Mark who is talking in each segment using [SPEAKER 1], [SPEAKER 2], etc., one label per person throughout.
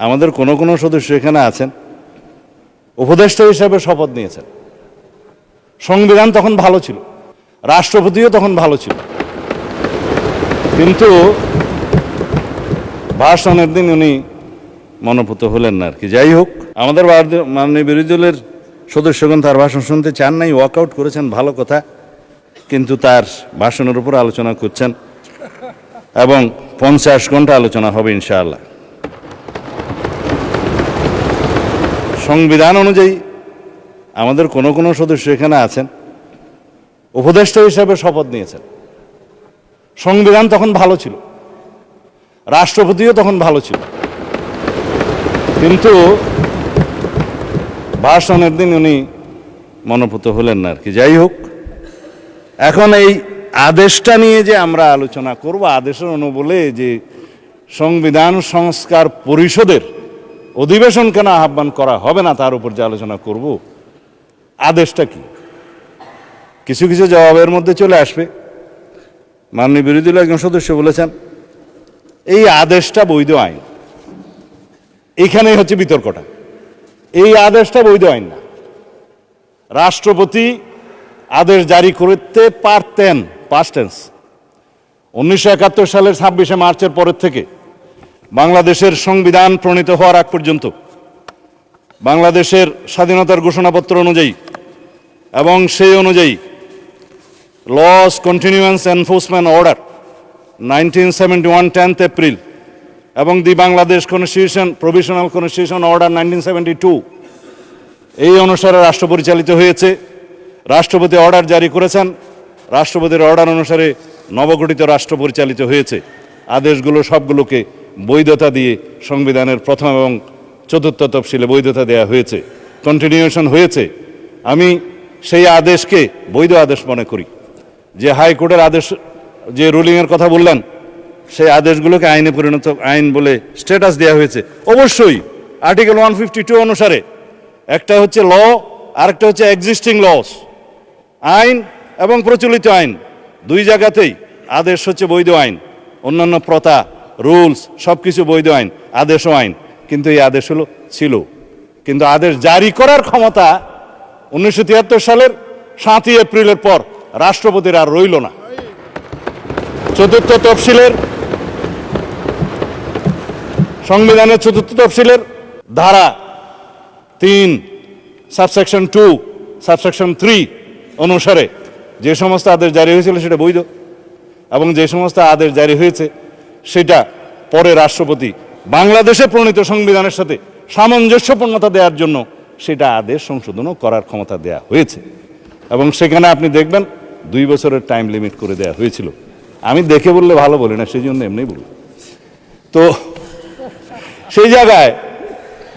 [SPEAKER 1] আমাদের কোনো কোনো সদস্য এখানে আছেন উপদেষ্টা হিসেবে শপথ নিয়েছেন। সংবিধান তখন ভালো ছিল, রাষ্ট্রপতিও তখন ভালো ছিল, কিন্তু ভাষণের দিন উনি মনোপুত হলেন না আর কি। যাই হোক, আমাদের মাননীয় বিরোধী দলের সদস্যগণ তার ভাষণ শুনতে চান নাই, ওয়াকআউট করেছেন, ভালো কথা, কিন্তু তার ভাষণের উপর আলোচনা করছেন এবং 50 ঘন্টা আলোচনা হবে ইনশাআল্লাহ। সংবিধান অনুযায়ী আমাদের কোনো কোনো সদস্য এখানে আছেন উপদেষ্টা হিসেবে শপথ নিয়েছেন। সংবিধান তখন ভালো ছিল, রাষ্ট্রপতিও তখন ভালো ছিল, কিন্তু ভাষণের দিন উনি মনোপুত হলেন না আর কি। যাই হোক, এখন এই আদেশটা নিয়ে যে আমরা আলোচনা করব, আদেশের অনুবলে যে সংবিধান সংস্কার পরিষদের অধিবেশন কেন আহ্বান করা হবে না তার উপর যে আলোচনা করব, আদেশটা কি, কিছু কিছু জবাবের মধ্যে চলে আসবে। মাননীয় বিরোধী দলের একজন সদস্য বলেছেন এই আদেশটা বৈধ আইন। এখানেই হচ্ছে বিতর্কটা। এই আদেশটা বৈধ আইন না। রাষ্ট্রপতি আদেশ জারি করতে পারতেন, পাস্ট টেন্স। 1971 সালের 26শে মার্চের পরের থেকে বাংলাদেশের সংবিধান প্রণীত হওয়ার আগ পর্যন্ত বাংলাদেশের স্বাধীনতার ঘোষণাপত্র অনুযায়ী এবং সেই অনুযায়ী laws continuance enforcement order 1971 10th April এবং the Bangladesh constitution provisional constitution order 1972 এই অনুসারে রাষ্ট্র পরিচালিত হয়েছে। রাষ্ট্রপতি অর্ডার জারি করেছেন, রাষ্ট্রপতির অর্ডার অনুসারে নবগঠিত রাষ্ট্র পরিচালিত হয়েছে। আদেশগুলো সবগুলোকে বৈধতা দিয়ে সংবিধানের প্রথম এবং চতুর্থ তফসিলে বৈধতা দেওয়া হয়েছে, কন্টিনিউশন হয়েছে। আমি সেই আদেশকে বৈধ আদেশ মনে করি। যে হাইকোর্টের আদেশ, যে রুলিংয়ের কথা বললেন, সেই আদেশগুলোকে আইনে পরিণত আইন বলে স্ট্যাটাস দেওয়া হয়েছে। অবশ্যই আর্টিকেল 152 অনুসারে একটা হচ্ছে ল, আরেকটা হচ্ছে এক্সিস্টিং লস। আইন এবং প্রচলিত আইন দুই জায়গাতেই আদেশ হচ্ছে বৈধ আইন। অন্যান্য প্রথা, রুলস সব কিছু বৈধ আইন, আদেশও আইন। কিন্তু এই আদেশ ছিল, কিন্তু আদেশ জারি করার ক্ষমতা 1973 সালের 7ই এপ্রিলের পর রাষ্ট্রপতির আর রইল না। চতুর্থ তফসিলের সংবিধানের চতুর্থ তফসিলের ধারা 3 সাবসেকশন 2 সাবসেকশন 3 অনুসারে যে সমস্ত আদেশ জারি হয়েছিল সেটা বৈধ, এবং যে সমস্ত আদেশ জারি হয়েছে সেটা পরে রাষ্ট্রপতি বাংলাদেশে প্রণীত সংবিধানের সাথে সামঞ্জস্যপূর্ণতা দেওয়ার জন্য সেটা আদেশ সংশোধনও করার ক্ষমতা দেয়া হয়েছে। এবং সেখানে আপনি দেখবেন 2 বছরের টাইম লিমিট করে দেওয়া হয়েছিল। আমি দেখে বললে ভালো বলি না, সেই জন্য এমনি বলি। তো সেই জায়গায়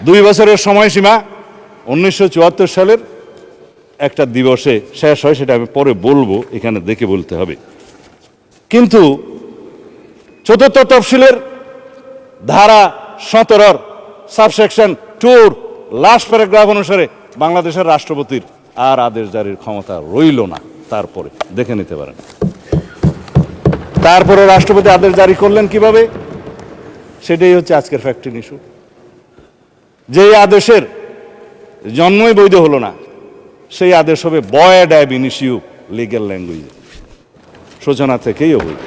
[SPEAKER 1] 2 বছরের সময়সীমা 1974 সালের একটা দিবসে শেষ হয়, সেটা আমি পরে বলবো, এখানে দেখে বলতে হবে। কিন্তু চতুর্থ তফসিলের ধারা 17 সাবসেকশন 2 লাস্ট প্যারাগ্রাফ অনুসারে বাংলাদেশের রাষ্ট্রপতির আর আদেশ জারির ক্ষমতা রইল না। তারপরে দেখে নিতে পারেন। তারপরে রাষ্ট্রপতি আদেশ জারি করলেন কিভাবে, সেটাই হচ্ছে আজকের ফ্যাক্টর ইস্যু। যেই আদেশের জন্মই বৈধ হলো না, সেই আদেশ হবে ভয়েড অ্যাব ইনিশিও লিগ্যাল ল্যাঙ্গুয়েজ, সূচনা থেকেই অবৈধ।